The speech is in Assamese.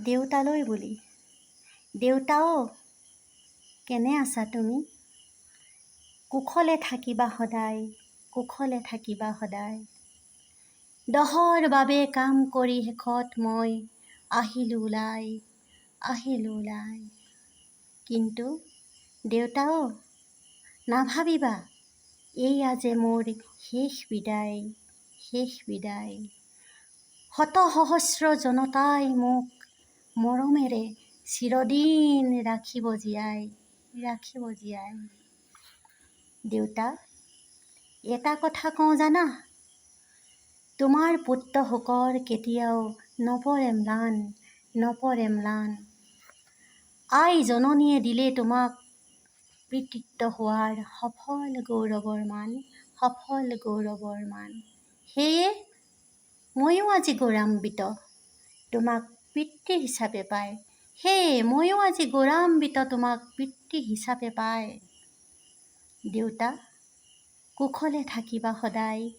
দেউতালৈ বুলি। দেউতাও, কেনে আছা তুমি? কুশলে থাকিবা সদায়, কুশলে থাকিবা সদায়। দহৰ বাবে কাম কৰি শেষত মই আহিলোঁ ওলাই। কিন্তু দেউতাও, নাভাবিবা এইয়া যে মোৰ শেষ বিদায়। শত সহস্ৰ জনতাই মোক মৰমেৰে চিৰদিন ৰাখিব জীয়াই। দেউতা, এটা কথা কওঁ জানা, তোমাৰ পুত্ৰশোকৰ কেতিয়াও নপৰে ম্লান। আই জননীয়ে দিলে তোমাক পিতৃত্ব হোৱাৰ সফল গৌৰৱৰ মান। সেয়ে ময়ো আজি গৌৰৱান্বিত তোমাক পিতৃ হিচাপে পাই। দেউতা, কুশলে থাকিবা সদায়।